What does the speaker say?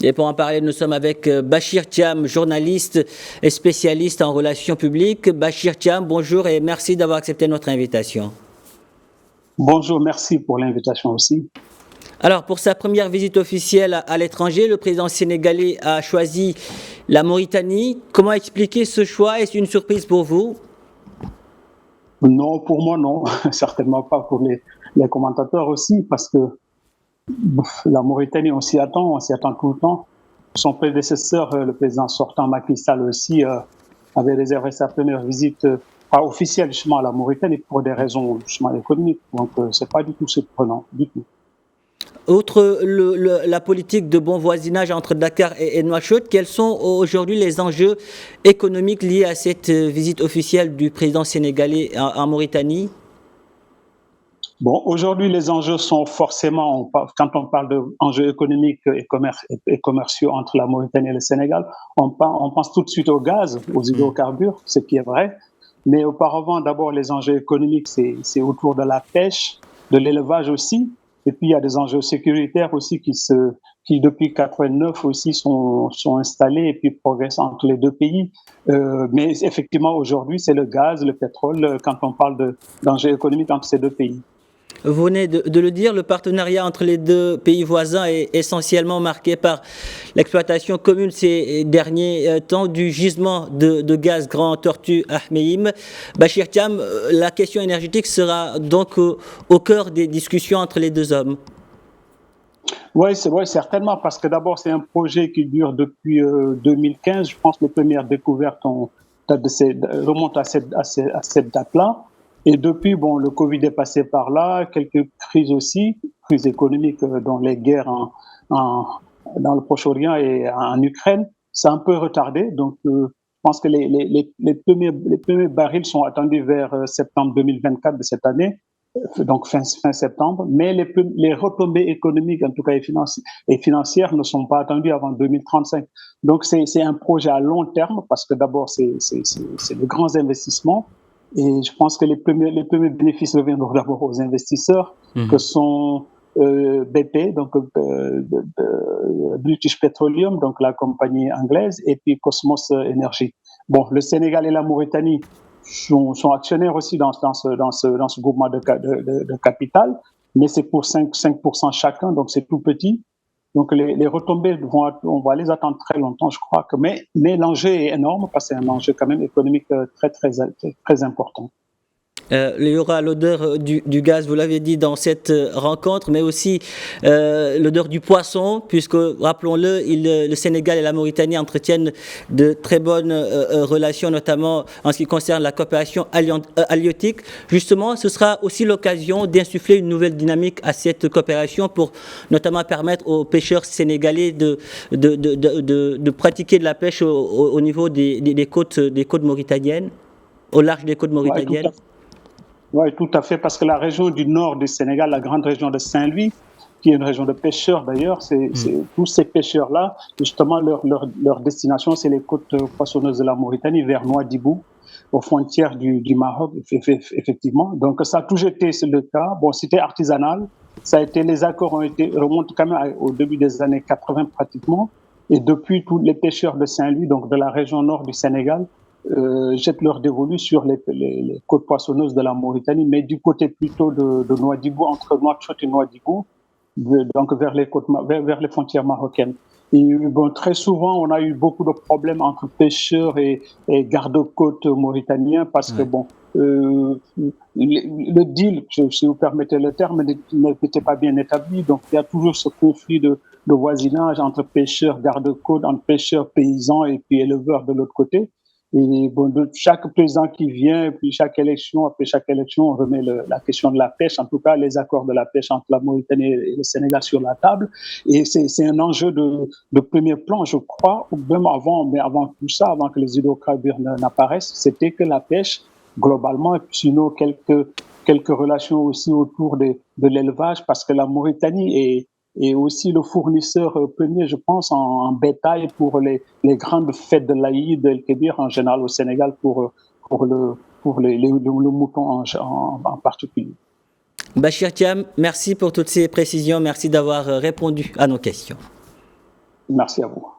Et pour en parler, nous sommes avec Bachir Thiam, journaliste et spécialiste en relations publiques. Bachir Thiam, bonjour et merci d'avoir accepté notre invitation. Bonjour, merci pour l'invitation aussi. Alors, pour sa première visite officielle à l'étranger, le président sénégalais a choisi la Mauritanie. Comment expliquer ce choix? Est-ce une surprise pour vous? Non, pour moi, non. Certainement pas pour les commentateurs aussi, parce que la Mauritanie, on s'y attend tout le temps. Son prédécesseur, le président sortant Macky Sall aussi, avait réservé sa première visite pas officielle justement à la Mauritanie pour des raisons justement économiques. Donc, c'est pas du tout surprenant, du tout. Outre la politique de bon voisinage entre Dakar et Nouakchott, quels sont aujourd'hui les enjeux économiques liés à cette visite officielle du président sénégalais en Mauritanie? Bon, aujourd'hui, les enjeux sont forcément, quand on parle d'enjeux économiques et commerciaux entre la Mauritanie et le Sénégal, on pense tout de suite au gaz, aux hydrocarbures, ce qui est vrai. Mais auparavant, d'abord, les enjeux économiques, c'est autour de la pêche, de l'élevage aussi. Et puis, il y a des enjeux sécuritaires aussi qui depuis 89 aussi sont installés et puis progressent entre les deux pays. Mais effectivement, aujourd'hui, c'est le gaz, le pétrole, quand on parle d'enjeux économiques entre ces deux pays. Vous venez de le dire, le partenariat entre les deux pays voisins est essentiellement marqué par l'exploitation commune ces derniers temps du gisement de gaz Grand Tortue Ahmeyim. Bachir Thiam, la question énergétique sera donc au cœur des discussions entre les deux hommes. Oui, certainement, parce que d'abord, c'est un projet qui dure depuis 2015. Je pense que les premières découvertes remontent à cette date-là. Et depuis, bon, le Covid est passé par là, quelques crises aussi, crises économiques, dont les guerres dans le Proche-Orient et en Ukraine, ça a un peu retardé. Donc, je pense que les premiers barils sont attendus vers septembre 2024 de cette année, donc fin septembre. Mais les retombées économiques, en tout cas et financières, ne sont pas attendues avant 2035. Donc, c'est un projet à long terme, parce que d'abord, c'est de grands investissements. Et je pense que les premiers bénéfices reviendront d'abord aux investisseurs, que sont BP, donc British Petroleum, donc la compagnie anglaise, et puis Cosmos Energy. Bon, le Sénégal et la Mauritanie sont actionnaires aussi dans ce groupement de capital, mais c'est pour 5% chacun, donc c'est tout petit. Donc les retombées, on va les attendre très longtemps, je crois. Mais l'enjeu est énorme, parce que c'est un enjeu quand même économique très important. Il y aura l'odeur du gaz, vous l'avez dit, dans cette rencontre, mais aussi l'odeur du poisson, puisque, rappelons-le, le Sénégal et la Mauritanie entretiennent de très bonnes relations, notamment en ce qui concerne la coopération halieutique. Justement, ce sera aussi l'occasion d'insuffler une nouvelle dynamique à cette coopération pour notamment permettre aux pêcheurs sénégalais de pratiquer de la pêche au niveau des côtes mauritaniennes, au large des côtes mauritaniennes. Oui, tout à fait, parce que la région du nord du Sénégal, la grande région de Saint-Louis, qui est une région de pêcheurs d'ailleurs, tous ces pêcheurs-là, justement, leur destination, c'est les côtes poissonneuses de la Mauritanie, vers Nouadhibou, aux frontières du Maroc, effectivement. Donc, ça a toujours été le cas. Bon, c'était artisanal. Les accords remontent quand même au début des années 80 pratiquement. Et depuis, tous les pêcheurs de Saint-Louis, donc de la région nord du Sénégal, jettent leur dévolu sur les côtes poissonneuses de la Mauritanie, mais du côté plutôt de Nouadhibou, entre Nouakchott et Nouadhibou, donc vers les frontières marocaines. Et bon, très souvent, on a eu beaucoup de problèmes entre pêcheurs et gardes-côtes mauritaniens, parce que bon, le deal, si vous permettez le terme, n'était pas bien établi. Donc, il y a toujours ce conflit de voisinage entre pêcheurs, gardes-côtes, entre pêcheurs paysans et puis éleveurs de l'autre côté. Et bon, de chaque président qui vient, puis après chaque élection, on remet la question de la pêche, en tout cas les accords de la pêche entre la Mauritanie et le Sénégal sur la table. Et c'est un enjeu de premier plan, je crois, même avant tout ça, avant que les hydrocarbures n'apparaissent, c'était que la pêche, globalement, et puis sinon quelques relations aussi autour de l'élevage, parce que la Mauritanie est aussi le fournisseur premier, je pense, en bétail pour les grandes fêtes de l'Aïd el-Kébir en général au Sénégal, pour le mouton en particulier. Bachir Thiam, merci pour toutes ces précisions, merci d'avoir répondu à nos questions. Merci à vous.